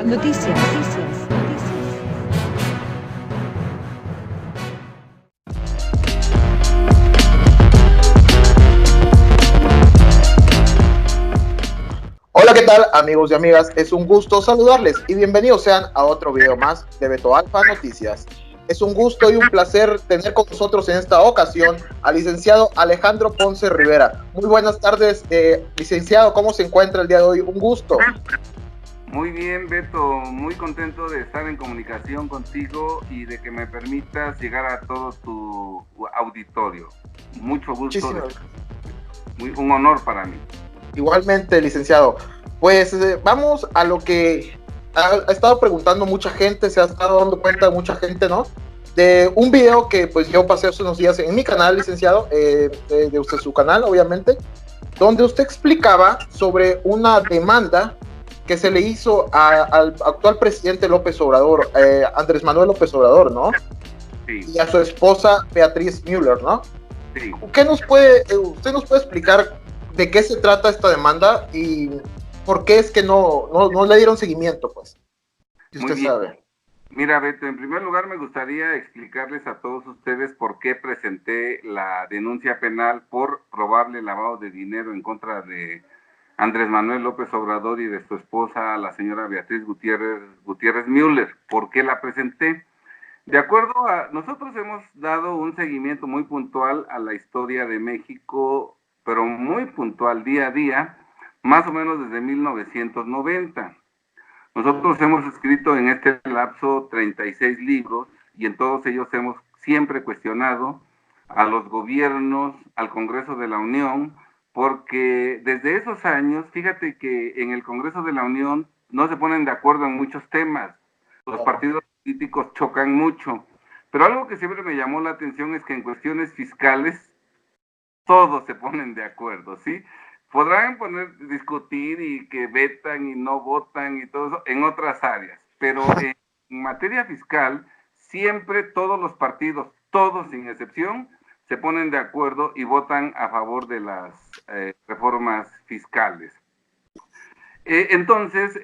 Noticias. Hola, ¿qué tal, amigos y amigas? Es un gusto saludarles y bienvenidos sean a otro video más de Beto Alfa Noticias. Es un gusto y un placer tener con nosotros en esta ocasión al licenciado Alejandro Ponce Rivera. Muy buenas tardes, licenciado, ¿cómo se encuentra el día de hoy? Un gusto. Muy bien, Beto, muy contento de estar en comunicación contigo y de que me permitas llegar a todo tu auditorio. Mucho gusto, Muchísimas. un honor para mí. Igualmente, licenciado. Pues vamos a lo que ha estado preguntando mucha gente, se ha estado dando cuenta mucha gente, ¿no? De un video que pues yo pasé hace unos días en mi canal, licenciado, de usted su canal, obviamente, donde usted explicaba sobre una demanda que se le hizo al actual presidente López Obrador, Andrés Manuel López Obrador, ¿no? Sí. Y a su esposa Beatriz Müller, ¿no? Sí. Usted nos puede explicar de qué se trata esta demanda y por qué es que no le dieron seguimiento, pues? Si Muy usted bien. sabe. Mira, Beto, en primer lugar me gustaría explicarles a todos ustedes por qué presenté la denuncia penal por probable lavado de dinero en contra de Andrés Manuel López Obrador y de su esposa, la señora Beatriz Gutiérrez Müller. ¿Por qué la presenté? De acuerdo a, nosotros hemos dado un seguimiento muy puntual a la historia de México, pero muy puntual día a día, más o menos desde 1990. Nosotros hemos escrito en este lapso 36 libros y en todos ellos hemos siempre cuestionado a los gobiernos, al Congreso de la Unión, porque desde esos años, fíjate que en el Congreso de la Unión no se ponen de acuerdo en muchos temas, los partidos políticos chocan mucho, pero algo que siempre me llamó la atención es que en cuestiones fiscales todos se ponen de acuerdo, ¿sí? Podrán discutir y que vetan y no votan y todo eso en otras áreas, pero en materia fiscal siempre todos los partidos, todos sin excepción, se ponen de acuerdo y votan a favor de las reformas fiscales. Entonces,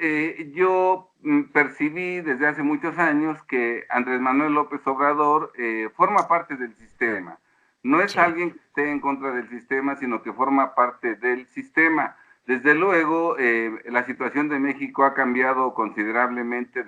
yo percibí desde hace muchos años que Andrés Manuel López Obrador forma parte del sistema. No es alguien que esté en contra del sistema, sino que forma parte del sistema. Desde luego, la situación de México ha cambiado considerablemente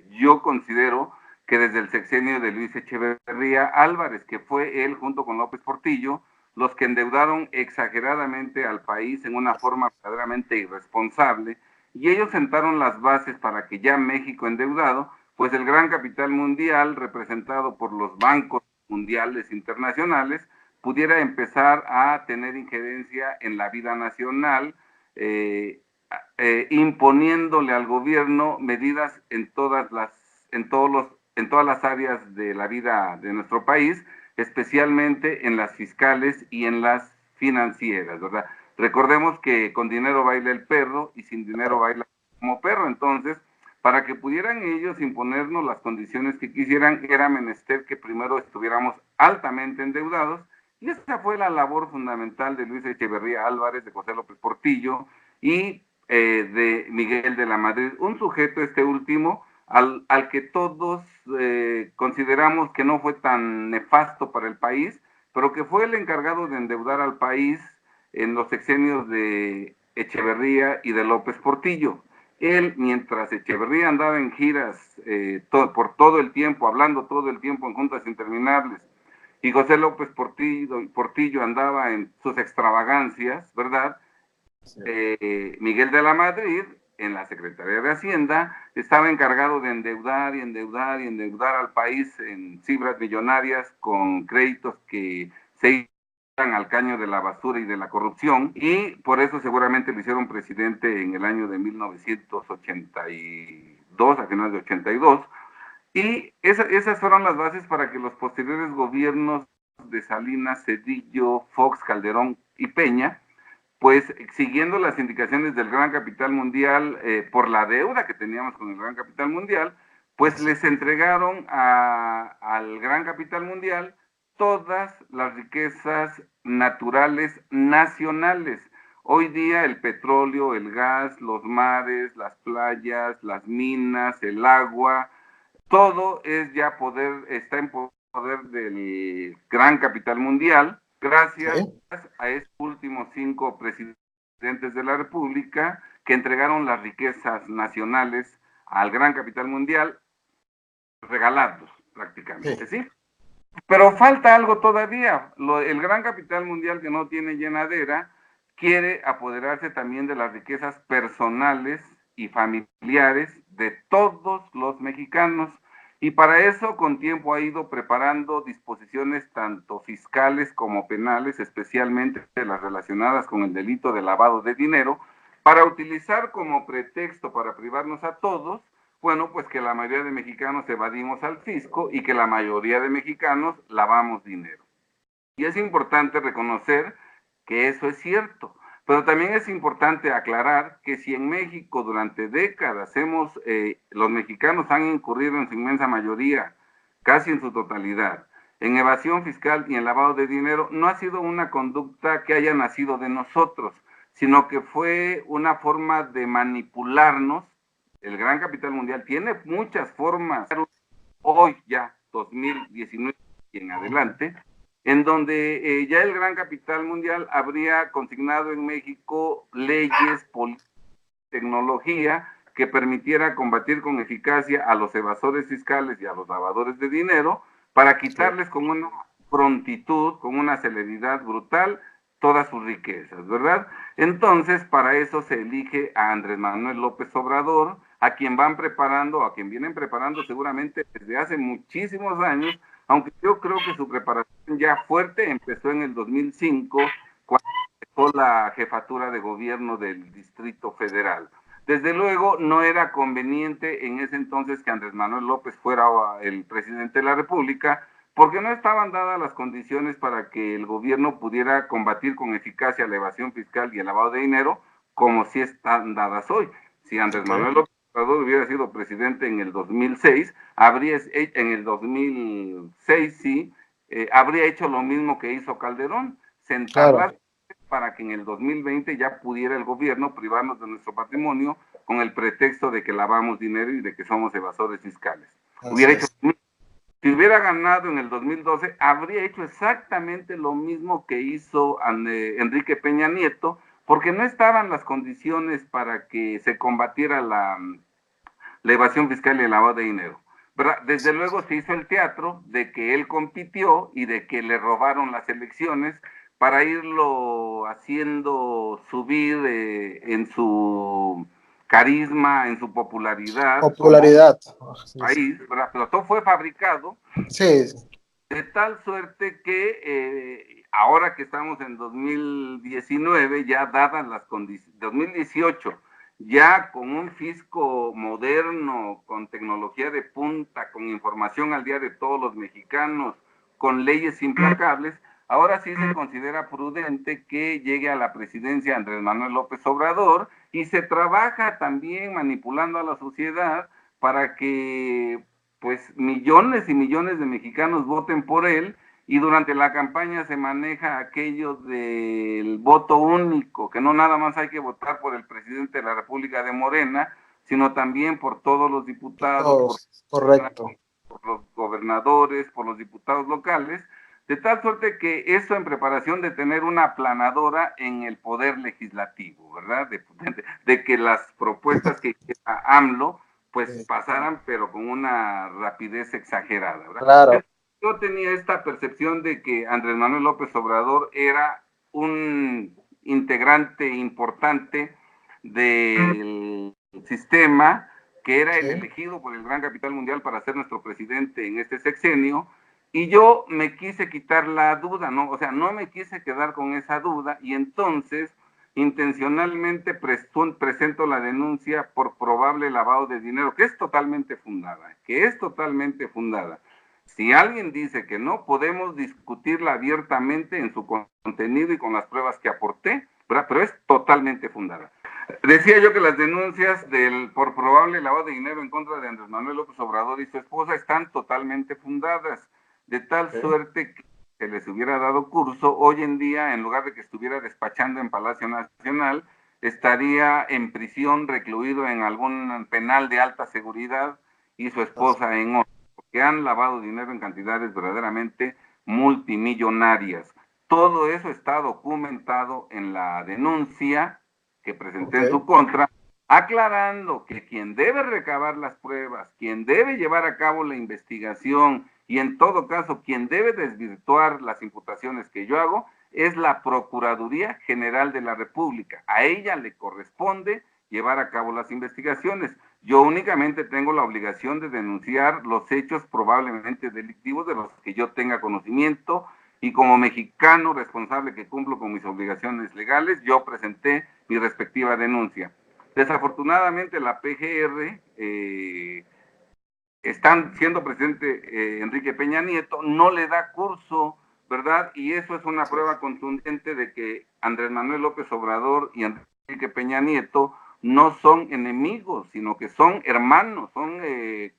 yo considero que desde el sexenio de Luis Echeverría Álvarez, que fue él junto con López Portillo, los que endeudaron exageradamente al país en una forma verdaderamente irresponsable, y ellos sentaron las bases para que ya México endeudado, pues el gran capital mundial, representado por los bancos mundiales internacionales, pudiera empezar a tener injerencia en la vida nacional, imponiéndole al gobierno medidas en todas las áreas de la vida de nuestro país, especialmente en las fiscales y en las financieras, ¿verdad? Recordemos que con dinero baila el perro y sin dinero baila como perro. Entonces, para que pudieran ellos imponernos las condiciones que quisieran, era menester que primero estuviéramos altamente endeudados, y esa fue la labor fundamental de Luis Echeverría Álvarez, de José López Portillo y de Miguel de la Madrid, un sujeto este último al que todos consideramos que no fue tan nefasto para el país, pero que fue el encargado de endeudar al país en los sexenios de Echeverría y de López Portillo. Él, mientras Echeverría andaba en giras por todo el tiempo, hablando todo el tiempo en juntas interminables, y José López Portillo andaba en sus extravagancias, ¿verdad? Sí. Miguel de la Madrid, en la Secretaría de Hacienda, estaba encargado de endeudar y endeudar y endeudar al país en cifras millonarias con créditos que se iban al caño de la basura y de la corrupción, y por eso seguramente lo hicieron presidente en el año de 1982, a finales de 82, y esas fueron las bases para que los posteriores gobiernos de Salinas, Cedillo, Fox, Calderón y Peña, pues siguiendo las indicaciones del Gran Capital Mundial, por la deuda que teníamos con el Gran Capital Mundial, pues les entregaron al Gran Capital Mundial todas las riquezas naturales nacionales. Hoy día el petróleo, el gas, los mares, las playas, las minas, el agua, todo es ya está en poder del gran capital mundial, gracias Sí, a estos últimos 5 presidentes de la República que entregaron las riquezas nacionales al gran capital mundial, regalados prácticamente, sí, ¿sí? Pero falta algo todavía. El gran capital mundial que no tiene llenadera quiere apoderarse también de las riquezas personales y familiares de todos los mexicanos. Y para eso con tiempo ha ido preparando disposiciones tanto fiscales como penales, especialmente las relacionadas con el delito de lavado de dinero, para utilizar como pretexto para privarnos a todos, bueno, pues que la mayoría de mexicanos evadimos al fisco y que la mayoría de mexicanos lavamos dinero. Y es importante reconocer que eso es cierto, pero también es importante aclarar que si en México durante décadas los mexicanos han incurrido en su inmensa mayoría, casi en su totalidad, en evasión fiscal y en lavado de dinero, no ha sido una conducta que haya nacido de nosotros, sino que fue una forma de manipularnos. El gran capital mundial tiene muchas formas, hoy ya, 2019 y en adelante, en donde ya el gran capital mundial habría consignado en México leyes, tecnología que permitiera combatir con eficacia a los evasores fiscales y a los lavadores de dinero para sí. quitarles con una prontitud, con una celeridad brutal todas sus riquezas, ¿verdad? Entonces, para eso se elige a Andrés Manuel López Obrador, a quien van preparando, a quien vienen preparando seguramente desde hace muchísimos años, aunque yo creo que su preparación ya fuerte empezó en el 2005, cuando dejó la jefatura de gobierno del Distrito Federal. Desde luego, no era conveniente en ese entonces que Andrés Manuel López fuera el presidente de la República, porque no estaban dadas las condiciones para que el gobierno pudiera combatir con eficacia la evasión fiscal y el lavado de dinero, como sí están dadas hoy. Si Andrés Ok, Manuel López Obrador hubiera sido presidente en el 2006, en el 2006 sí, habría hecho lo mismo que hizo Calderón, sentar claro. las para que en el 2020 ya pudiera el gobierno privarnos de nuestro patrimonio con el pretexto de que lavamos dinero y de que somos evasores fiscales. Así Hubiera hecho, es. si hubiera ganado en el 2012, habría hecho exactamente lo mismo que hizo Enrique Peña Nieto, porque no estaban las condiciones para que se combatiera la evasión fiscal y el lavado de dinero. ¿Verdad? Desde luego se hizo el teatro de que él compitió y de que le robaron las elecciones para irlo haciendo subir en su carisma, en su popularidad como Popularidad. Así es. país, ¿verdad? Pero todo fue fabricado Sí, de tal suerte que ahora que estamos en 2019, ya dadas las condiciones, 2018, ya con un fisco moderno, con tecnología de punta, con información al día de todos los mexicanos, con leyes implacables, ahora sí se considera prudente que llegue a la presidencia Andrés Manuel López Obrador y se trabaja también manipulando a la sociedad para que pues millones y millones de mexicanos voten por él y durante la campaña se maneja aquello del voto único, que no nada más hay que votar por el presidente de la República de Morena, sino también por todos los diputados, todos. Correcto. por los gobernadores, por los diputados locales, de tal suerte que esto en preparación de tener una aplanadora en el poder legislativo, ¿verdad? De que las propuestas que hiciera AMLO pues Sí, pasaran, pero con una rapidez exagerada, ¿verdad? claro. Yo tenía esta percepción de que Andrés Manuel López Obrador era un integrante importante del sistema, que era el Sí, elegido por el gran capital mundial para ser nuestro presidente en este sexenio, y yo me quise quitar la duda, ¿no? O sea, no me quise quedar con esa duda, y entonces intencionalmente presento la denuncia por probable lavado de dinero, que es totalmente fundada, que es totalmente fundada. Si alguien dice que no, podemos discutirla abiertamente en su contenido y con las pruebas que aporté, ¿verdad? Pero es totalmente fundada. Decía yo que las denuncias por probable lavado de dinero en contra de Andrés Manuel López Obrador y su esposa están totalmente fundadas, de tal ok. suerte que se les hubiera dado curso, hoy en día, en lugar de que estuviera despachando en Palacio Nacional, estaría en prisión, recluido en algún penal de alta seguridad, y su esposa en otro, porque han lavado dinero en cantidades verdaderamente multimillonarias. Todo eso está documentado en la denuncia que presenté en su contra, aclarando que quien debe recabar las pruebas, quien debe llevar a cabo la investigación y en todo caso quien debe desvirtuar las imputaciones que yo hago es la Procuraduría General de la República. A ella le corresponde llevar a cabo las investigaciones. Yo únicamente tengo la obligación de denunciar los hechos probablemente delictivos de los que yo tenga conocimiento, y como mexicano responsable que cumplo con mis obligaciones legales, yo presenté mi respectiva denuncia. Desafortunadamente la PGR, están siendo presidente Enrique Peña Nieto, no le da curso, ¿verdad? Y eso es una prueba contundente de que Andrés Manuel López Obrador y Enrique Peña Nieto no son enemigos, sino que son hermanos, son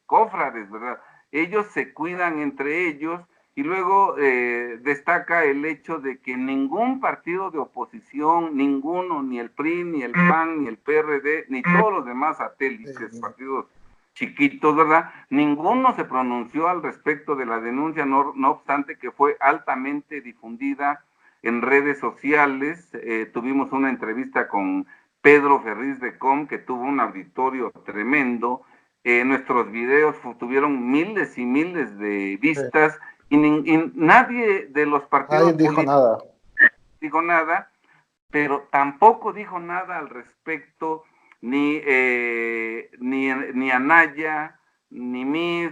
cofrades, ¿verdad? Ellos se cuidan entre ellos, y luego destaca el hecho de que ningún partido de oposición, ninguno, ni el PRI, ni el PAN, ni el PRD, ni todos los demás satélites, partidos chiquitos, ¿verdad? Ninguno se pronunció al respecto de la denuncia, no obstante que fue altamente difundida en redes sociales. Tuvimos una entrevista con Pedro Ferriz de Com, que tuvo un auditorio tremendo. Nuestros videos tuvieron miles y miles de vistas, y nadie de los partidos dijo nada, pero tampoco dijo nada al respecto ni Anaya, ni Mid,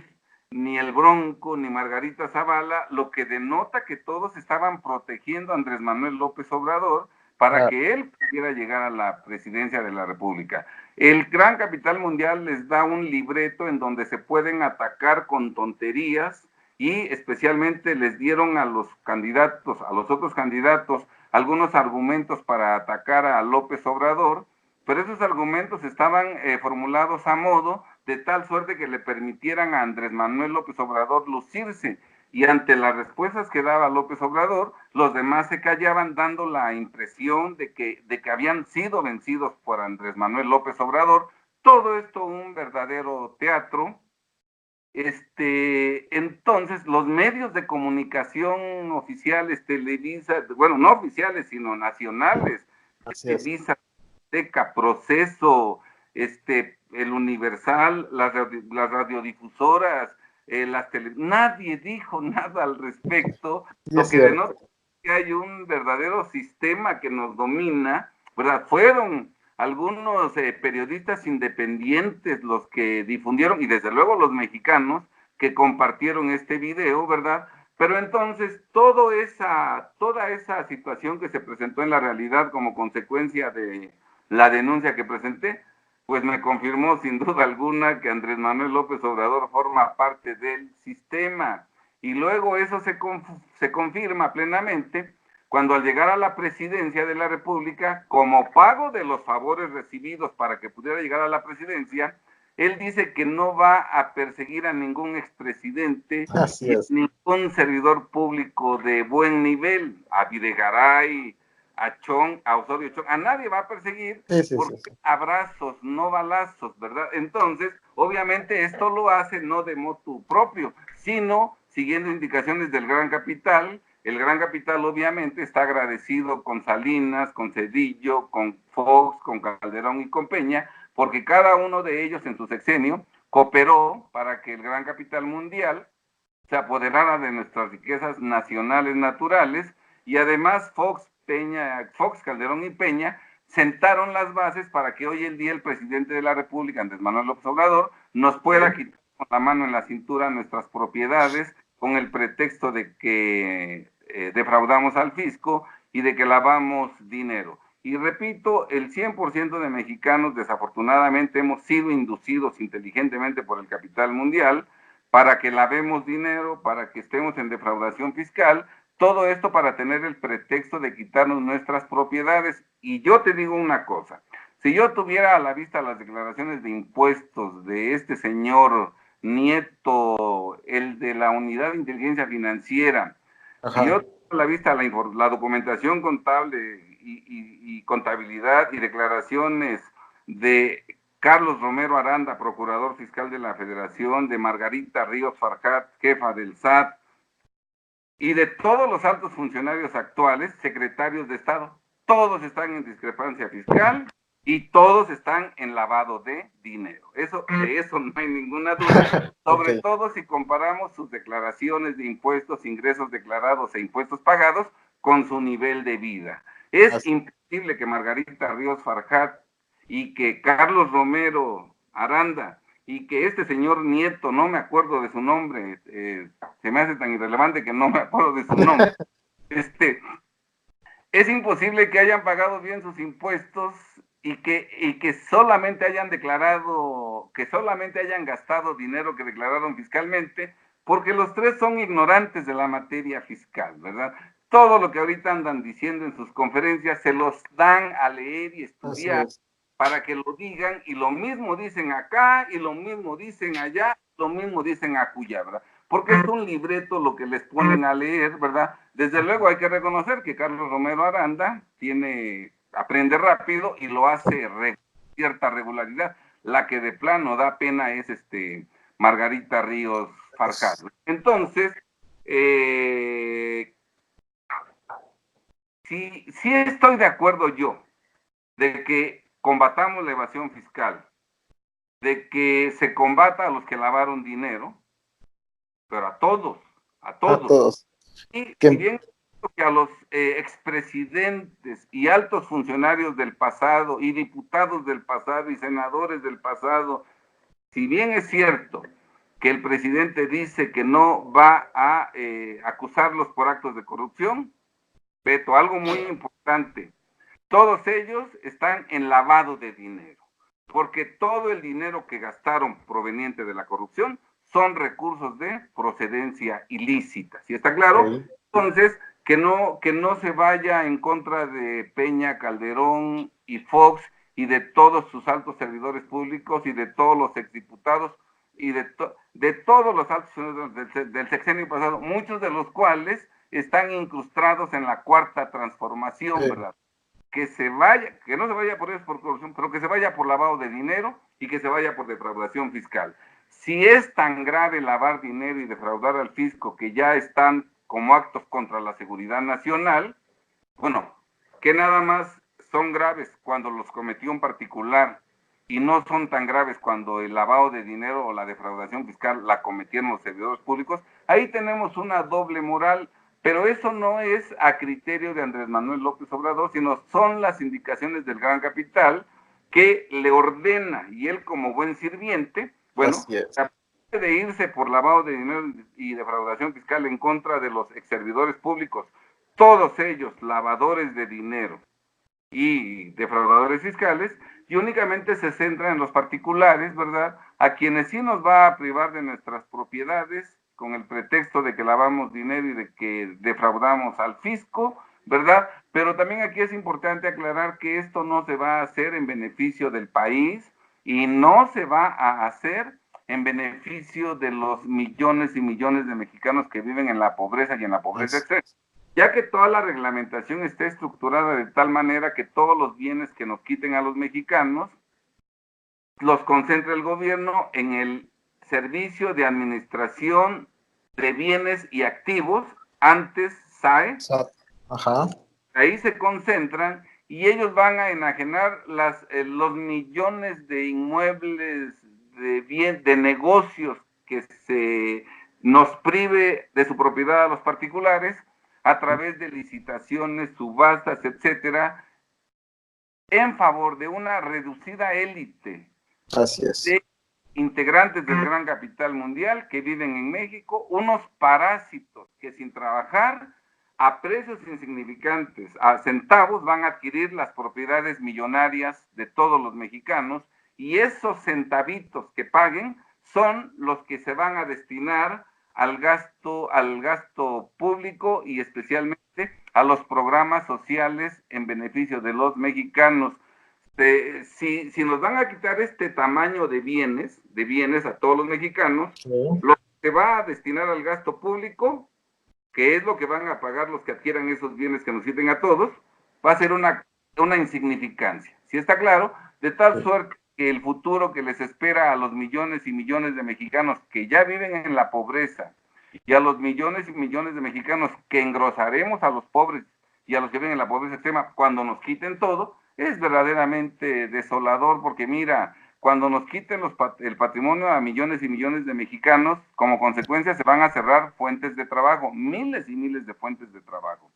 ni el Bronco, ni Margarita Zavala, lo que denota que todos estaban protegiendo a Andrés Manuel López Obrador para que él pudiera llegar a la presidencia de la República. El Gran Capital Mundial les da un libreto en donde se pueden atacar con tonterías, y especialmente les dieron a los candidatos, a los otros candidatos, algunos argumentos para atacar a López Obrador, pero esos argumentos estaban formulados a modo de tal suerte que le permitieran a Andrés Manuel López Obrador lucirse, y ante las respuestas que daba López Obrador, los demás se callaban, dando la impresión de que habían sido vencidos por Andrés Manuel López Obrador. Todo esto un verdadero teatro. Entonces, los medios de comunicación oficiales, Televisa, bueno, no oficiales, sino nacionales, Televisa, Azteca, Proceso, el Universal, las radiodifusoras, nadie dijo nada al respecto, lo que denota que hay un verdadero sistema que nos domina, ¿verdad? Fueron algunos periodistas independientes los que difundieron, y desde luego los mexicanos que compartieron este video, ¿verdad? Pero entonces toda esa situación que se presentó en la realidad como consecuencia de la denuncia que presenté, pues me confirmó sin duda alguna que Andrés Manuel López Obrador forma parte del sistema. Y luego eso se confirma plenamente cuando, al llegar a la presidencia de la República, como pago de los favores recibidos para que pudiera llegar a la presidencia, él dice que no va a perseguir a ningún expresidente, ningún servidor público de buen nivel, a Videgaray, a Chong, a Osorio Chong, a nadie va a perseguir, porque abrazos, no balazos, ¿verdad? Entonces, obviamente esto lo hace no de motu propio, sino siguiendo indicaciones del Gran Capital. El Gran Capital obviamente está agradecido con Salinas, con Cedillo, con Fox, con Calderón y con Peña, porque cada uno de ellos en su sexenio cooperó para que el Gran Capital Mundial se apoderara de nuestras riquezas nacionales naturales, y además Fox, Calderón y Peña sentaron las bases para que hoy en día el presidente de la República, Andrés Manuel López Obrador, nos pueda quitar con la mano en la cintura nuestras propiedades con el pretexto de que defraudamos al fisco y de que lavamos dinero. Y repito, el 100% de mexicanos desafortunadamente hemos sido inducidos inteligentemente por el capital mundial para que lavemos dinero, para que estemos en defraudación fiscal, todo esto para tener el pretexto de quitarnos nuestras propiedades. Y yo te digo una cosa, si yo tuviera a la vista las declaraciones de impuestos de este señor Nieto, el de la Unidad de Inteligencia Financiera, Y Ajá. yo tengo a la vista la documentación contable y contabilidad y declaraciones de Carlos Romero Aranda, procurador fiscal de la Federación, de Margarita Ríos Farjat, jefa del SAT, y de todos los altos funcionarios actuales, secretarios de Estado. Todos están en discrepancia fiscal y todos están en lavado de dinero. De eso no hay ninguna duda, sobre Ok. todo si comparamos sus declaraciones de impuestos, ingresos declarados e impuestos pagados con su nivel de vida. Es Así. imposible que Margarita Ríos Farjat y que Carlos Romero Aranda y que este señor Nieto, no me acuerdo de su nombre, se me hace tan irrelevante que no me acuerdo de su nombre, es imposible que hayan pagado bien sus impuestos y que solamente hayan declarado, que solamente hayan gastado dinero que declararon fiscalmente, porque los tres son ignorantes de la materia fiscal, ¿verdad? Todo lo que ahorita andan diciendo en sus conferencias se los dan a leer y Así estudiar es. para que lo digan, y lo mismo dicen acá, y lo mismo dicen allá, lo mismo dicen acullá, ¿verdad? Porque es un libreto lo que les ponen a leer, ¿verdad? Desde luego hay que reconocer que Carlos Romero Aranda aprende rápido y lo hace cierta regularidad. La que de plano da pena es Margarita Ríos Farjat. Entonces, sí estoy de acuerdo yo de que combatamos la evasión fiscal, de que se combata a los que lavaron dinero, pero a todos, a A todos. todos. Y si Que, bien que a los expresidentes y altos funcionarios del pasado y diputados del pasado y senadores del pasado, si bien es cierto que el presidente dice que no va a acusarlos por actos de corrupción, Beto, algo muy importante, todos ellos están en lavado de dinero, porque todo el dinero que gastaron proveniente de la corrupción son recursos de procedencia ilícita, ¿sí está claro? ok. Entonces, que no se vaya en contra de Peña, Calderón y Fox y de todos sus altos servidores públicos y de todos los exdiputados y de todos los altos del sexenio pasado, muchos de los cuales están incrustados en la cuarta transformación, ¿verdad? Que se vaya, que no se vaya por eso por corrupción, pero que se vaya por lavado de dinero y que se vaya por defraudación fiscal. Si es tan grave lavar dinero y defraudar al fisco que ya están como actos contra la seguridad nacional, bueno, que nada más son graves cuando los cometió un particular y no son tan graves cuando el lavado de dinero o la defraudación fiscal la cometieron los servidores públicos, ahí tenemos una doble moral, pero eso no es a criterio de Andrés Manuel López Obrador, sino son las indicaciones del gran capital que le ordena, y él como buen sirviente, bueno, Así es. de irse por lavado de dinero y defraudación fiscal en contra de los ex servidores públicos, todos ellos lavadores de dinero y defraudadores fiscales, y únicamente se centra en los particulares, ¿verdad? A quienes sí nos va a privar de nuestras propiedades con el pretexto de que lavamos dinero y de que defraudamos al fisco, ¿verdad? Pero también aquí es importante aclarar que esto no se va a hacer en beneficio del país y no se va a hacer en beneficio de los millones y millones de mexicanos que viven en la pobreza y en la pobreza Así. extrema, ya que toda la reglamentación está estructurada de tal manera que todos los bienes que nos quiten a los mexicanos los concentra el gobierno en el Servicio de Administración de Bienes y Activos, antes SAE. Ajá. Ahí se concentran y ellos van a enajenar los millones de inmuebles, de negocios que se nos prive de su propiedad a los particulares a través de licitaciones, subastas, etcétera, en favor de una reducida élite Así es. de integrantes del gran capital mundial que viven en México, unos parásitos que sin trabajar a precios insignificantes, a centavos, van a adquirir las propiedades millonarias de todos los mexicanos, y esos centavitos que paguen son los que se van a destinar al gasto público y especialmente a los programas sociales en beneficio de los mexicanos. Si nos van a quitar este tamaño de bienes a todos los mexicanos, Sí. lo que se va a destinar al gasto público que es lo que van a pagar los que adquieran esos bienes que nos sirven a todos, va a ser una insignificancia. ¿Sí está claro? De tal suerte que el futuro que les espera a los millones y millones de mexicanos que ya viven en la pobreza y a los millones y millones de mexicanos que engrosaremos a los pobres y a los que viven en la pobreza extrema cuando nos quiten todo, es verdaderamente desolador, porque mira, cuando nos quiten el patrimonio a millones y millones de mexicanos, como consecuencia se van a cerrar fuentes de trabajo, miles y miles de fuentes de trabajo.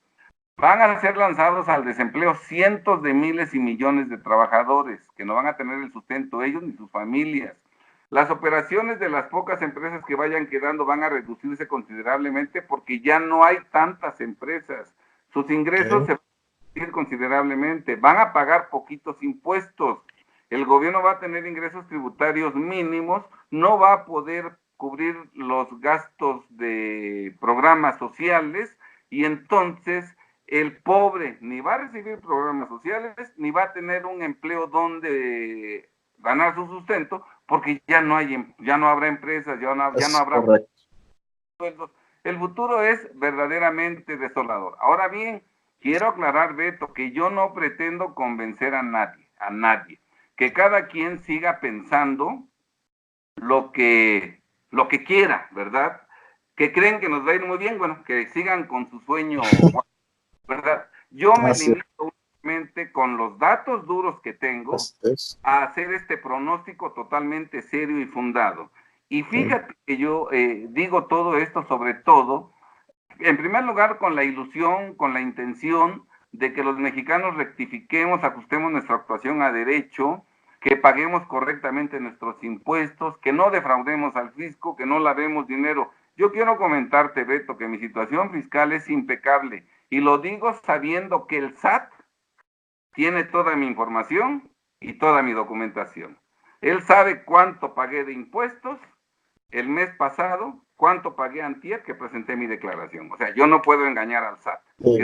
Van a ser lanzados al desempleo cientos de miles y millones de trabajadores que no van a tener el sustento ellos ni sus familias. Las operaciones de las pocas empresas que vayan quedando van a reducirse considerablemente porque ya no hay tantas empresas. Sus ingresos se van a reducir considerablemente, van a pagar poquitos impuestos. El gobierno va a tener ingresos tributarios mínimos, no va a poder cubrir los gastos de programas sociales y entonces el pobre ni va a recibir programas sociales, ni va a tener un empleo donde ganar su sustento, porque ya no habrá empresas, ya no habrá sueldos. El futuro es verdaderamente desolador. Ahora bien, quiero aclarar, Beto, que yo no pretendo convencer a nadie, que cada quien siga pensando lo que quiera, ¿verdad? Que creen que nos va a ir muy bien, bueno, que sigan con su sueño, ¿verdad? Yo me limito únicamente con los datos duros que tengo a hacer este pronóstico totalmente serio y fundado. Y fíjate que yo digo todo esto sobre todo, en primer lugar, con la ilusión, con la intención de que los mexicanos rectifiquemos, ajustemos nuestra actuación a derecho, que paguemos correctamente nuestros impuestos, que no defraudemos al fisco, que no lavemos dinero. Yo quiero comentarte, Beto, que mi situación fiscal es impecable y lo digo sabiendo que el SAT tiene toda mi información y toda mi documentación. Él sabe cuánto pagué de impuestos el mes pasado, cuánto pagué antier que presenté mi declaración. O sea, yo no puedo engañar al SAT. Sí.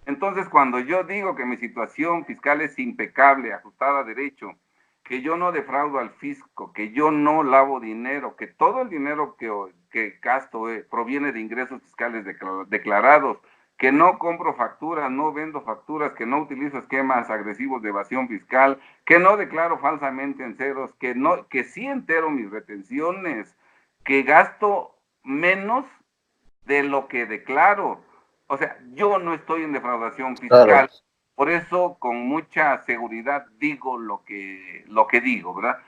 Entonces, cuando yo digo que mi situación fiscal es impecable, ajustada a derecho, que yo no defraudo al fisco, que yo no lavo dinero, que todo el dinero que gasto proviene de ingresos fiscales declarados, que no compro facturas, no vendo facturas, que no utilizo esquemas agresivos de evasión fiscal, que no declaro falsamente en ceros, que sí entero mis retenciones, que gasto menos de lo que declaro. O sea, yo no estoy en defraudación fiscal. Claro. Por eso, con mucha seguridad, digo lo que digo, ¿verdad?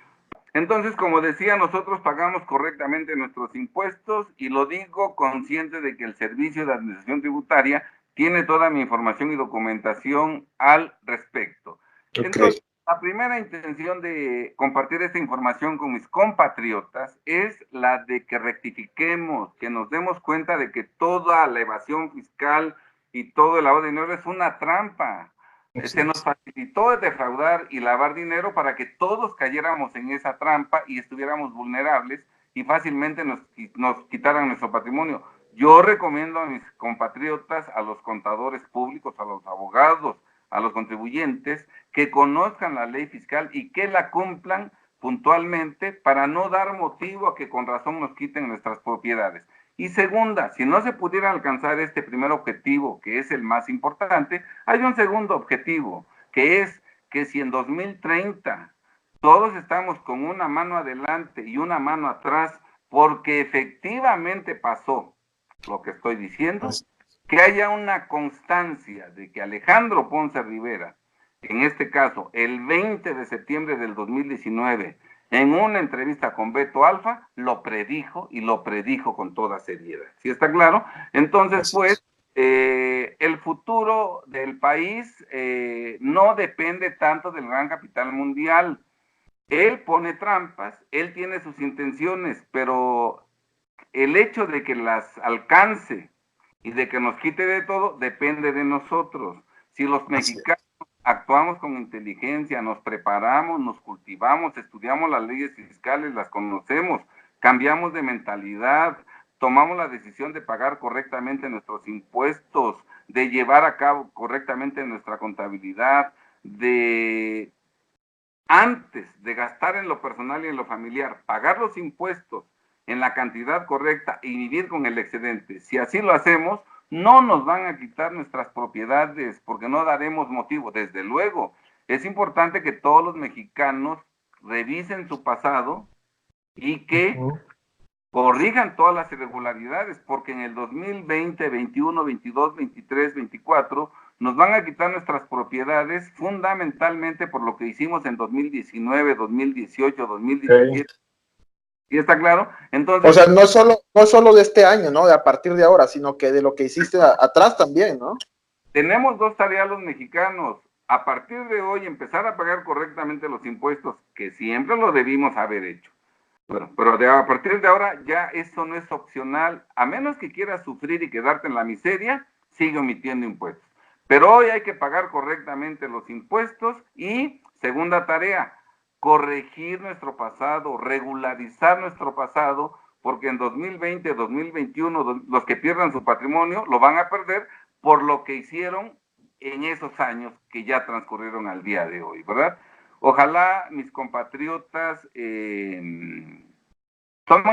Entonces, como decía, nosotros pagamos correctamente nuestros impuestos y lo digo consciente de que el Servicio de Administración Tributaria tiene toda mi información y documentación al respecto. Okay. Entonces, la primera intención de compartir esta información con mis compatriotas es la de que rectifiquemos, que nos demos cuenta de que toda la evasión fiscal y todo el lavado de dinero es una trampa. Se nos facilitó defraudar y lavar dinero para que todos cayéramos en esa trampa y estuviéramos vulnerables y fácilmente nos quitaran nuestro patrimonio. Yo recomiendo a mis compatriotas, a los contadores públicos, a los abogados, a los contribuyentes, que conozcan la ley fiscal y que la cumplan puntualmente para no dar motivo a que con razón nos quiten nuestras propiedades. Y segunda, si no se pudiera alcanzar este primer objetivo, que es el más importante, hay un segundo objetivo, que es que si en 2030 todos estamos con una mano adelante y una mano atrás, porque efectivamente pasó lo que estoy diciendo, que haya una constancia de que Alejandro Ponce Rivera, en este caso, el 20 de septiembre del 2019, en una entrevista con Beto Alfa, lo predijo y lo predijo con toda seriedad. ¿Sí está claro? Entonces, pues, el futuro del país no depende tanto del gran capital mundial. Él pone trampas, él tiene sus intenciones, pero el hecho de que las alcance y de que nos quite de todo depende de nosotros. Si los mexicanos actuamos con inteligencia, nos preparamos, nos cultivamos, estudiamos las leyes fiscales, las conocemos, cambiamos de mentalidad, tomamos la decisión de pagar correctamente nuestros impuestos, de llevar a cabo correctamente nuestra contabilidad, de antes de gastar en lo personal y en lo familiar, pagar los impuestos en la cantidad correcta y vivir con el excedente. Si así lo hacemos, no nos van a quitar nuestras propiedades porque no daremos motivo. Desde luego, es importante que todos los mexicanos revisen su pasado y que corrijan todas las irregularidades, porque en el 2020, 21, 22, 23, 24 nos van a quitar nuestras propiedades fundamentalmente por lo que hicimos en 2019, 2018, 2017. Okay. ¿Sí está claro? Entonces, o sea, no es solo de este año, ¿no? De a partir de ahora, sino que de lo que hiciste atrás también, ¿no? tenemos dos tareas los mexicanos. A partir de hoy, empezar a pagar correctamente los impuestos, que siempre lo debimos haber hecho. Bueno, pero a partir de ahora ya eso no es opcional, a menos que quieras sufrir y quedarte en la miseria, sigue omitiendo impuestos. Pero hoy hay que pagar correctamente los impuestos y, segunda tarea, corregir nuestro pasado, regularizar nuestro pasado, porque en 2020, 2021, los que pierdan su patrimonio lo van a perder por lo que hicieron en esos años que ya transcurrieron al día de hoy, ¿verdad? Ojalá mis compatriotas tomen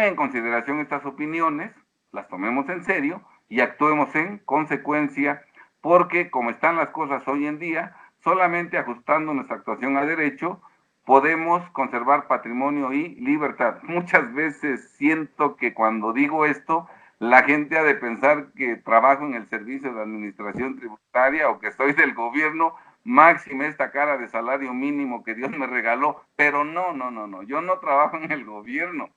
en consideración estas opiniones, las tomemos en serio y actuemos en consecuencia, porque como están las cosas hoy en día, solamente ajustando nuestra actuación a derecho, podemos conservar patrimonio y libertad. Muchas veces siento que cuando digo esto, la gente ha de pensar que trabajo en el servicio de administración tributaria o que soy del gobierno, máxime esta cara de salario mínimo que Dios me regaló, pero no, yo no trabajo en el gobierno,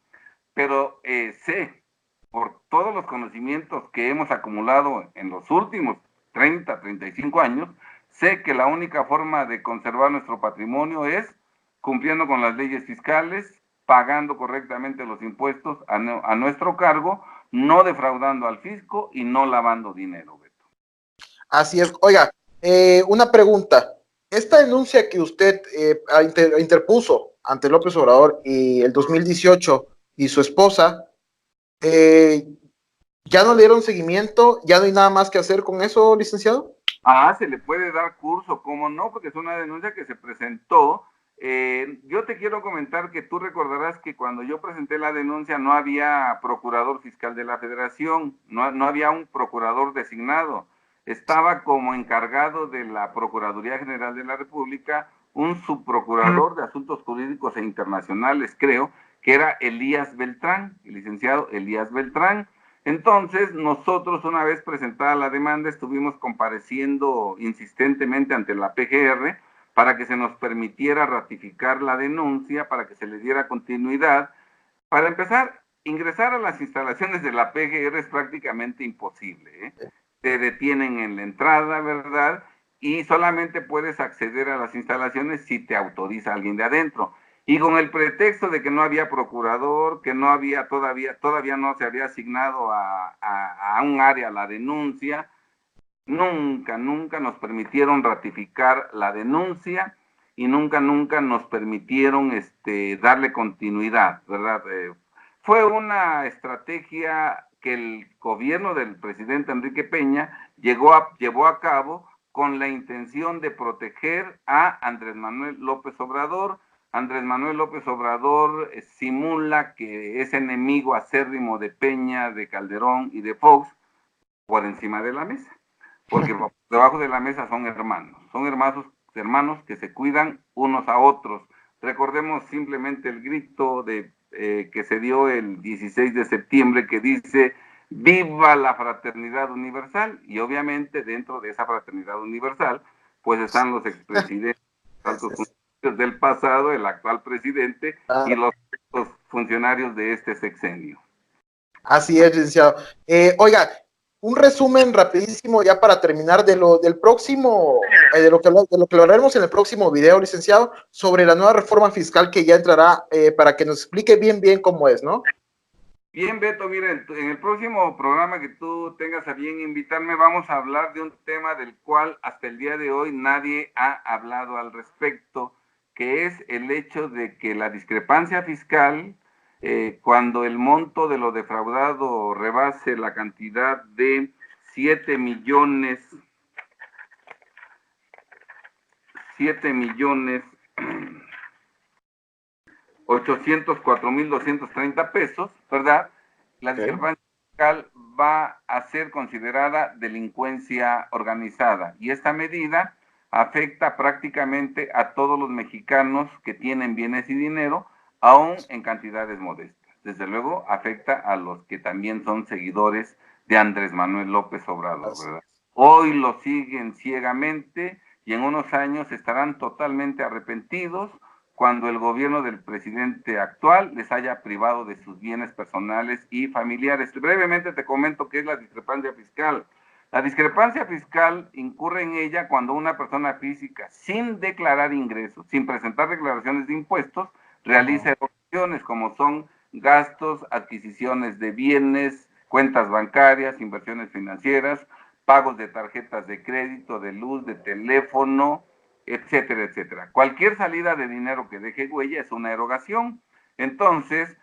pero sé por todos los conocimientos que hemos acumulado en los últimos 30, 35 años, sé que la única forma de conservar nuestro patrimonio es cumpliendo con las leyes fiscales, pagando correctamente los impuestos a nuestro cargo, no defraudando al fisco y no lavando dinero, Beto. Así es. Oiga, una pregunta. Esta denuncia que usted interpuso ante López Obrador y el 2018 y su esposa, ¿ya no le dieron seguimiento? ¿Ya no hay nada más que hacer con eso, licenciado? Se le puede dar curso, ¿cómo no? Porque es una denuncia que se presentó. Yo te quiero comentar que tú recordarás que cuando yo presenté la denuncia no había procurador fiscal de la Federación, no había un procurador designado. Estaba como encargado de la Procuraduría General de la República un subprocurador de Asuntos Jurídicos e Internacionales, creo, que era Elías Beltrán, el licenciado Elías Beltrán. Entonces, nosotros una vez presentada la demanda, estuvimos compareciendo insistentemente ante la PGR para que se nos permitiera ratificar la denuncia, para que se le diera continuidad. Para empezar, ingresar a las instalaciones de la PGR es prácticamente imposible, ¿eh? Te detienen en la entrada, ¿verdad? Y solamente puedes acceder a las instalaciones si te autoriza alguien de adentro. Y con el pretexto de que no había procurador, que no había todavía no se había asignado a un área la denuncia, nunca nos permitieron ratificar la denuncia y nunca nos permitieron darle continuidad, ¿verdad? Fue una estrategia que el gobierno del presidente Enrique Peña llevó a cabo con la intención de proteger a Andrés Manuel López Obrador. Andrés Manuel López Obrador simula que es enemigo acérrimo de Peña, de Calderón y de Fox por encima de la mesa, porque debajo de la mesa son hermanos que se cuidan unos a otros. Recordemos simplemente el grito que se dio el 16 de septiembre que dice ¡viva la fraternidad universal! Y obviamente dentro de esa fraternidad universal pues están los expresidentes, altos funcionarios del pasado, el actual presidente y los funcionarios de este sexenio. Así es, licenciado. Oiga, un resumen rapidísimo ya para terminar del próximo, de lo que hablaremos en el próximo video, licenciado, sobre la nueva reforma fiscal que ya entrará, para que nos explique bien cómo es, ¿no? Bien, Beto, mira, en el próximo programa que tú tengas a bien invitarme, vamos a hablar de un tema del cual hasta el día de hoy nadie ha hablado al respecto, que es el hecho de que la discrepancia fiscal, cuando el monto de lo defraudado rebase la cantidad de 7 millones 800 804,230 pesos, ¿verdad? La discrepancia fiscal va a ser considerada delincuencia organizada y esta medida afecta prácticamente a todos los mexicanos que tienen bienes y dinero, aún en cantidades modestas. Desde luego afecta a los que también son seguidores de Andrés Manuel López Obrador, ¿verdad? Hoy lo siguen ciegamente y en unos años estarán totalmente arrepentidos cuando el gobierno del presidente actual les haya privado de sus bienes personales y familiares. Brevemente te comento qué es la discrepancia fiscal. La discrepancia fiscal incurre en ella cuando una persona física, sin declarar ingresos, sin presentar declaraciones de impuestos, realiza erogaciones como son gastos, adquisiciones de bienes, cuentas bancarias, inversiones financieras, pagos de tarjetas de crédito, de luz, de teléfono, etcétera, etcétera. Cualquier salida de dinero que deje huella es una erogación. Entonces,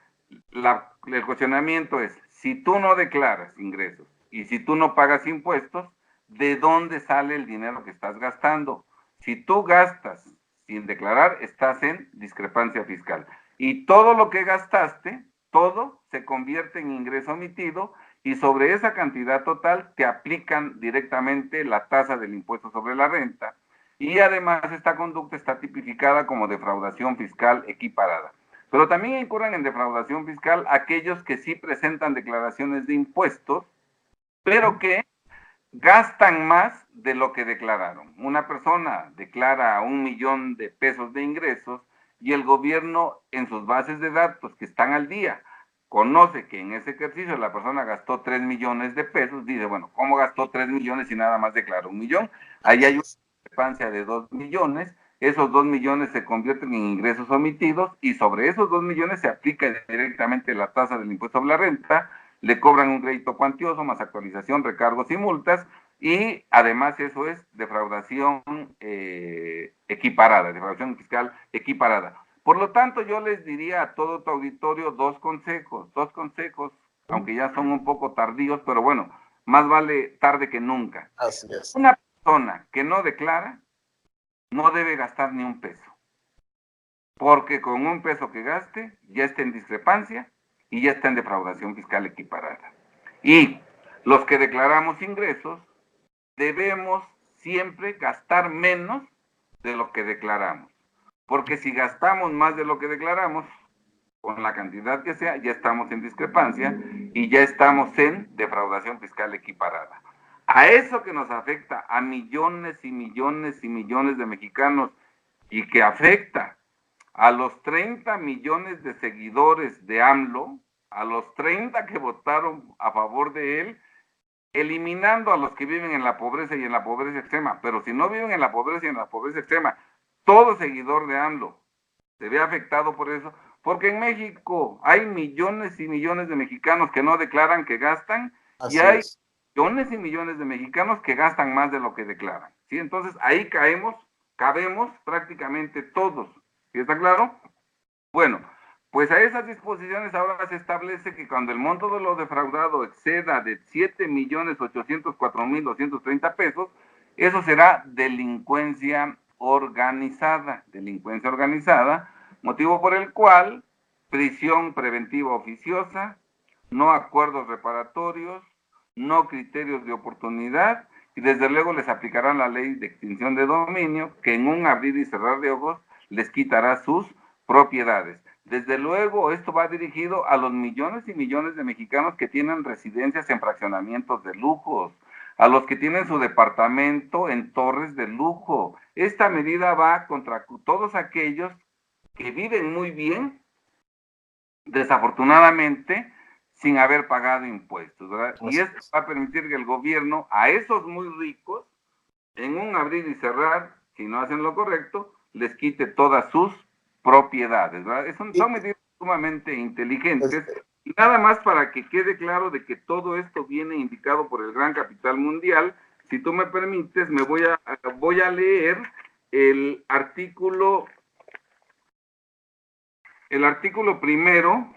el cuestionamiento es, si tú no declaras ingresos y si tú no pagas impuestos, ¿de dónde sale el dinero que estás gastando? Si tú gastas sin declarar, estás en discrepancia fiscal. Y todo lo que gastaste, todo se convierte en ingreso omitido y sobre esa cantidad total te aplican directamente la tasa del impuesto sobre la renta. Y además esta conducta está tipificada como defraudación fiscal equiparada. Pero también incurren en defraudación fiscal aquellos que sí presentan declaraciones de impuestos, pero que gastan más de lo que declararon. Una persona declara 1,000,000 de pesos de ingresos y el gobierno en sus bases de datos que están al día conoce que en ese ejercicio la persona gastó 3,000,000 de pesos, dice, bueno, ¿cómo gastó 3,000,000 si nada más declaró 1,000,000? Ahí hay una discrepancia de 2,000,000, esos 2,000,000 se convierten en ingresos omitidos y sobre esos 2,000,000 se aplica directamente la tasa del impuesto sobre la renta, le cobran un crédito cuantioso más actualización, recargos y multas, y además eso es defraudación equiparada, defraudación fiscal equiparada. Por lo tanto, yo les diría a todo tu auditorio dos consejos, aunque ya son un poco tardíos, pero bueno, más vale tarde que nunca. Así es. Una persona que no declara no debe gastar ni un peso, porque con un peso que gaste ya está en discrepancia y ya está en defraudación fiscal equiparada. Y los que declaramos ingresos debemos siempre gastar menos de lo que declaramos, porque si gastamos más de lo que declaramos, con la cantidad que sea, ya estamos en discrepancia y ya estamos en defraudación fiscal equiparada. A eso que nos afecta a millones y millones y millones de mexicanos y que afecta a los 30 millones de seguidores de AMLO, a los 30 que votaron a favor de él, eliminando a los que viven en la pobreza y en la pobreza extrema. Pero si no viven en la pobreza y en la pobreza extrema, todo seguidor de AMLO se ve afectado por eso, porque en México hay millones y millones de mexicanos que no declaran que gastan, y hay millones y millones de mexicanos que gastan más de lo que declaran, ¿sí? Entonces ahí cabemos prácticamente todos, ¿sí está claro? Bueno, pues a esas disposiciones ahora se establece que cuando el monto de lo defraudado exceda de 7,804,230 pesos, eso será delincuencia organizada, motivo por el cual prisión preventiva oficiosa, no acuerdos reparatorios, no criterios de oportunidad, y desde luego les aplicarán la ley de extinción de dominio, que en un abrir y cerrar de ojos les quitará sus propiedades. Desde luego, esto va dirigido a los millones y millones de mexicanos que tienen residencias en fraccionamientos de lujos, a los que tienen su departamento en torres de lujo. Esta medida va contra todos aquellos que viven muy bien, desafortunadamente, sin haber pagado impuestos, ¿verdad? Y esto va a permitir que el gobierno, a esos muy ricos, en un abrir y cerrar, si no hacen lo correcto, les quite todas sus propiedades, ¿verdad? Son medidas sumamente inteligentes. Y nada más para que quede claro de que todo esto viene indicado por el gran capital mundial, si tú me permites, voy a leer el artículo primero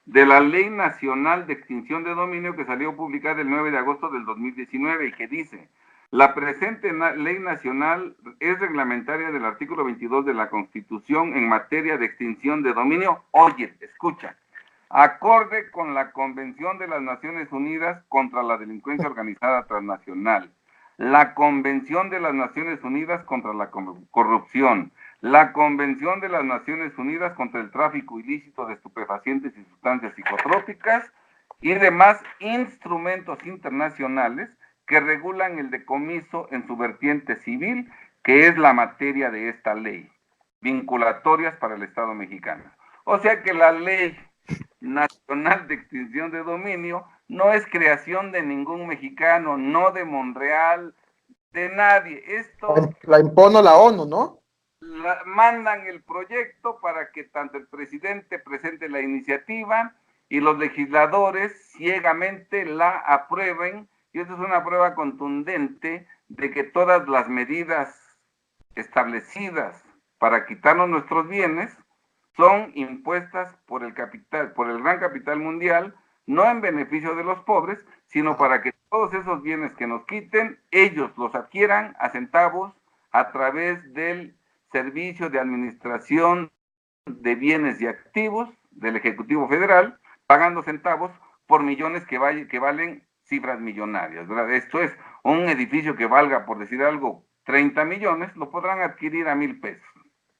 de la Ley Nacional de Extinción de Dominio que salió publicada el 9 de agosto del 2019 y que dice: La presente ley nacional es reglamentaria del artículo 22 de la Constitución en materia de extinción de dominio. Oye, escucha, acorde con la Convención de las Naciones Unidas contra la Delincuencia Organizada Transnacional, la Convención de las Naciones Unidas contra la Corrupción, la Convención de las Naciones Unidas contra el Tráfico Ilícito de Estupefacientes y Sustancias Psicotrópicas y demás instrumentos internacionales que regulan el decomiso en su vertiente civil, que es la materia de esta ley, vinculatorias para el Estado mexicano. O sea que la ley nacional de extinción de dominio no es creación de ningún mexicano, no de Monreal, de nadie. Esto la impone la ONU, ¿no? Mandan el proyecto para que tanto el presidente presente la iniciativa y los legisladores ciegamente la aprueben, y esta es una prueba contundente de que todas las medidas establecidas para quitarnos nuestros bienes son impuestas por el capital, por el gran capital mundial, no en beneficio de los pobres, sino para que todos esos bienes que nos quiten, ellos los adquieran a centavos a través del Servicio de Administración de Bienes y Activos del Ejecutivo Federal, pagando centavos por millones que valen cifras millonarias, ¿verdad? Esto es, un edificio que valga, por decir algo, 30 millones, lo podrán adquirir a 1,000 pesos.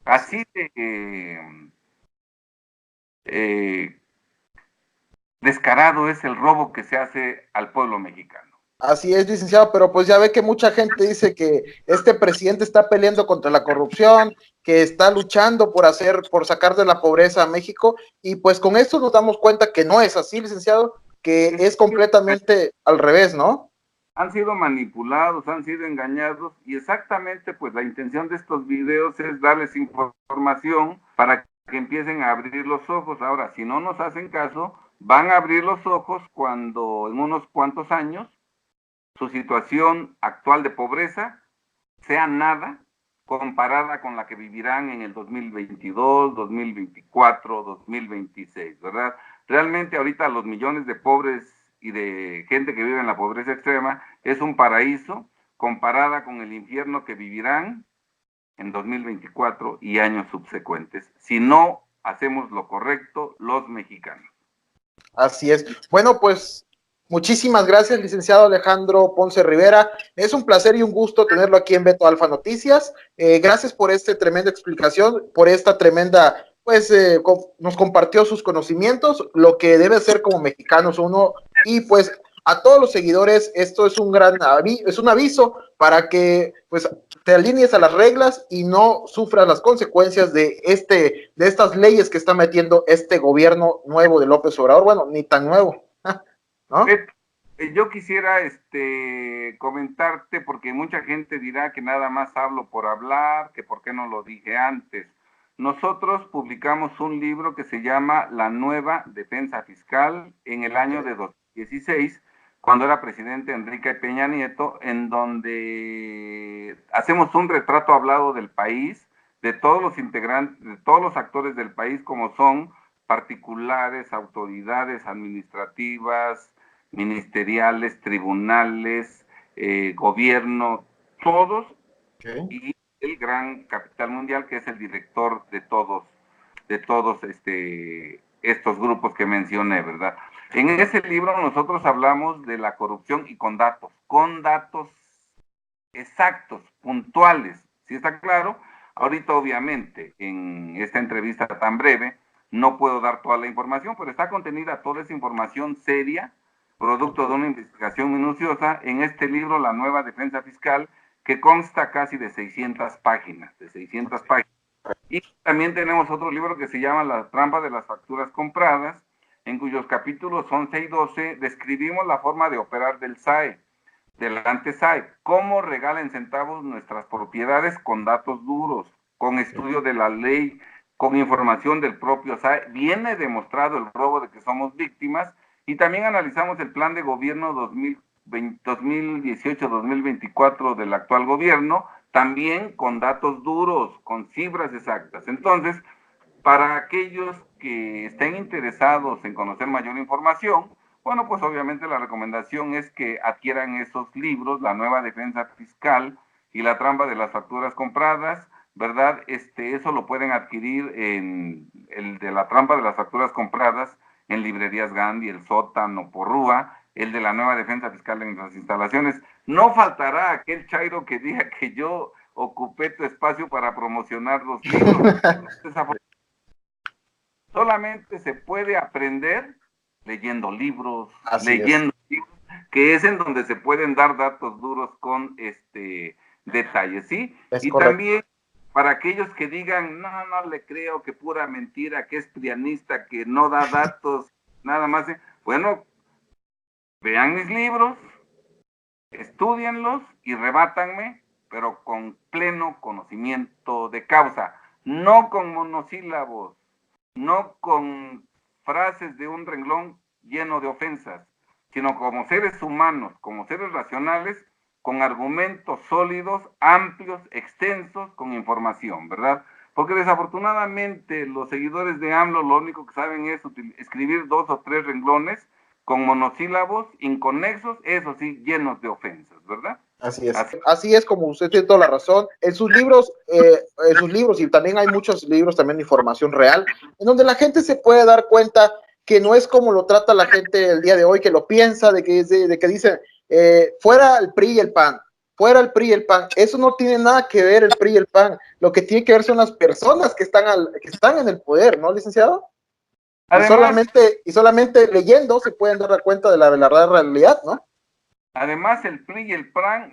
Así de descarado es el robo que se hace al pueblo mexicano. Así es, licenciado, pero pues ya ve que mucha gente dice que este presidente está peleando contra la corrupción, que está luchando por sacar de la pobreza a México, y pues con esto nos damos cuenta que no es así, licenciado, que es completamente al revés, ¿no? Han sido manipulados, han sido engañados, y exactamente pues la intención de estos videos es darles información para que empiecen a abrir los ojos. Ahora, si no nos hacen caso, van a abrir los ojos cuando en unos cuantos años su situación actual de pobreza sea nada comparada con la que vivirán en el 2022, 2024, 2026, ¿verdad? Realmente ahorita los millones de pobres y de gente que vive en la pobreza extrema es un paraíso comparada con el infierno que vivirán en 2024 y años subsecuentes, si no hacemos lo correcto los mexicanos. Así es. Bueno, pues muchísimas gracias, licenciado Alejandro Ponce Rivera. Es un placer y un gusto tenerlo aquí en Beto Alfa Noticias. Gracias por esta tremenda explicación, por esta tremenda, pues nos compartió sus conocimientos, lo que debe ser como mexicanos uno, y pues a todos los seguidores, esto es un gran es un aviso para que pues te alinees a las reglas y no sufras las consecuencias de estas leyes que está metiendo este gobierno nuevo de López Obrador. Bueno, ni tan nuevo, ¿no? Yo quisiera comentarte, porque mucha gente dirá que nada más hablo por hablar, que por qué no lo dije antes. Nosotros publicamos un libro que se llama La Nueva Defensa Fiscal en el año de 2016, cuando era presidente Enrique Peña Nieto, en donde hacemos un retrato hablado del país, de todos los integrantes, de todos los actores del país, como son particulares, autoridades administrativas, ministeriales, tribunales, gobierno, todos, okay. Y el gran capital mundial, que es el director de todos estos grupos que mencioné, ¿verdad? En ese libro nosotros hablamos de la corrupción y con datos exactos, puntuales, ¿sí está claro? Ahorita, obviamente, en esta entrevista tan breve, no puedo dar toda la información, pero está contenida toda esa información seria, producto de una investigación minuciosa, en este libro, La Nueva Defensa Fiscal, que consta casi de 600 páginas, Y también tenemos otro libro que se llama La Trampa de las Facturas Compradas, en cuyos capítulos 11 y 12 describimos la forma de operar del SAE, del ante-SAE, cómo regalan centavos nuestras propiedades con datos duros, con estudio de la ley, con información del propio SAE. Viene demostrado el robo de que somos víctimas, y también analizamos el plan de gobierno 2018-2024 del actual gobierno, también con datos duros, con cifras exactas. Entonces, para aquellos que estén interesados en conocer mayor información, Bueno, pues obviamente la recomendación es que adquieran esos libros, La Nueva Defensa Fiscal y La Trampa de las Facturas Compradas, ¿verdad? Eso lo pueden adquirir en el de La Trampa de las Facturas Compradas en librerías Gandhi, El Sótano, Porrúa, el de La Nueva Defensa Fiscal en las instalaciones. No faltará aquel chairo que diga que yo ocupé tu espacio para promocionar los libros. Solamente se puede aprender leyendo libros, que es en donde se pueden dar datos duros con detalles, ¿sí? Es y correcto. También para aquellos que digan, no, no le creo, que pura mentira, que es prianista, que no da datos, nada más, bueno, vean mis libros, estúdienlos y rebátanme, pero con pleno conocimiento de causa, no con monosílabos, no con frases de un renglón lleno de ofensas, sino como seres humanos, como seres racionales, con argumentos sólidos, amplios, extensos, con información, ¿verdad? Porque desafortunadamente los seguidores de AMLO lo único que saben es escribir 2 o 3 renglones con monosílabos inconexos, eso sí, llenos de ofensas, ¿verdad? Así es como usted tiene toda la razón. En sus libros, y también hay muchos libros también de información real, en donde la gente se puede dar cuenta que no es como lo trata la gente el día de hoy, que lo piensa, de que dice, fuera el PRI y el PAN, fuera el PRI y el PAN. Eso no tiene nada que ver el PRI y el PAN. Lo que tiene que ver son las personas que están en el poder, ¿no, licenciado? Además, y solamente leyendo se pueden dar cuenta de la verdadera realidad, ¿no? Además, el PRI y el PAN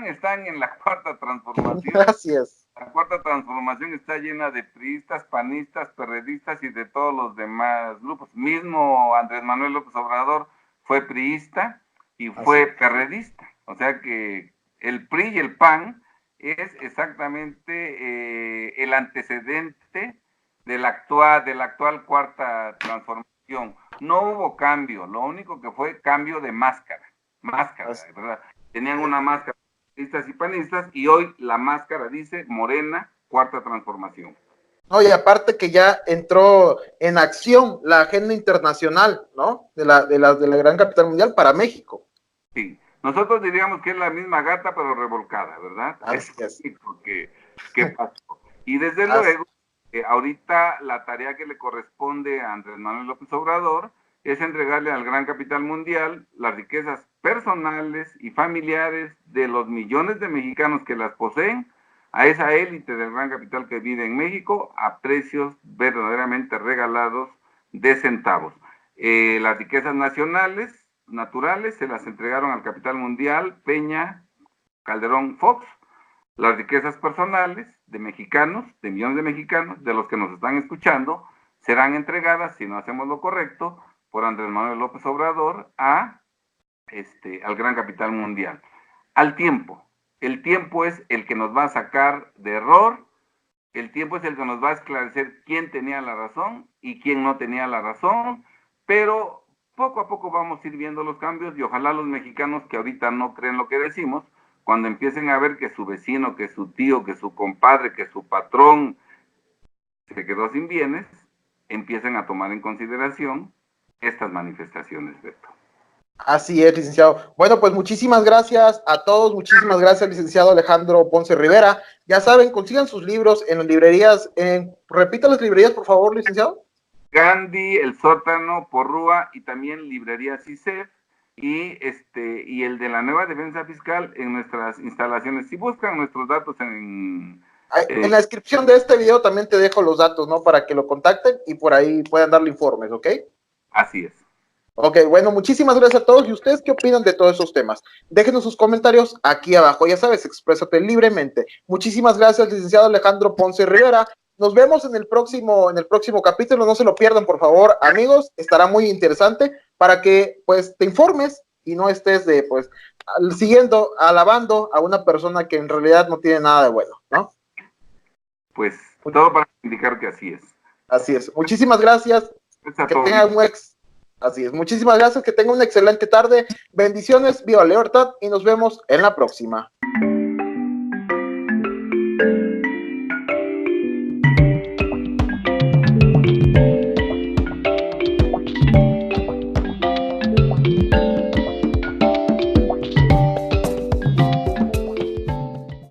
están en la cuarta transformación. Así es. La cuarta transformación está llena de priistas, panistas, perredistas y de todos los demás grupos. Mismo Andrés Manuel López Obrador fue priista y fue perredista. O sea que el PRI y el PAN es exactamente el antecedente de la actual cuarta transformación. No hubo cambio, lo único que fue cambio de máscara, ¿verdad? Tenían una máscara y panistas, y hoy la máscara dice Morena, cuarta transformación. No, y aparte que ya entró en acción la agenda internacional, ¿no? De la gran capital mundial para México. Sí, nosotros diríamos que es la misma gata, pero revolcada, ¿verdad? Así es. ¿Qué pasó? Y desde luego, ahorita la tarea que le corresponde a Andrés Manuel López Obrador es entregarle al gran capital mundial las riquezas personales y familiares de los millones de mexicanos que las poseen, a esa élite del gran capital que vive en México, a precios verdaderamente regalados de centavos. Las riquezas naturales se las entregaron al capital mundial, Peña, Calderón, Fox. Las riquezas personales de mexicanos, de millones de mexicanos, de los que nos están escuchando, serán entregadas, si no hacemos lo correcto, por Andrés Manuel López Obrador al gran capital mundial. Al tiempo. El tiempo es el que nos va a sacar de error, el tiempo es el que nos va a esclarecer quién tenía la razón y quién no tenía la razón, pero poco a poco vamos a ir viendo los cambios y ojalá los mexicanos que ahorita no creen lo que decimos, cuando empiecen a ver que su vecino, que su tío, que su compadre, que su patrón se quedó sin bienes, empiecen a tomar en consideración estas manifestaciones, Beto. Así es, licenciado. Bueno, pues muchísimas gracias a todos, muchísimas gracias, licenciado Alejandro Ponce Rivera. Ya saben, consigan sus libros en las librerías. Repita las librerías, por favor, licenciado. Gandhi, El Sótano, Porrúa y también librería CICEF y el de la Nueva Defensa Fiscal en nuestras instalaciones. Si buscan nuestros datos en la descripción de este video también te dejo los datos, ¿no? Para que lo contacten y por ahí puedan darle informes, ¿ok? Así es. Ok, bueno, muchísimas gracias a todos. ¿Y ustedes qué opinan de todos esos temas? Déjenos sus comentarios aquí abajo. Ya sabes, exprésate libremente. Muchísimas gracias, licenciado Alejandro Ponce Rivera. Nos vemos en el próximo capítulo. No se lo pierdan, por favor, amigos. Estará muy interesante para que, pues, te informes y no estés alabando a una persona que en realidad no tiene nada de bueno, ¿no? Pues todo para indicar que así es. Así es. Muchísimas gracias. Que tengan Así es. Muchísimas gracias. Que tengan una excelente tarde. Bendiciones. Viva la libertad y nos vemos en la próxima.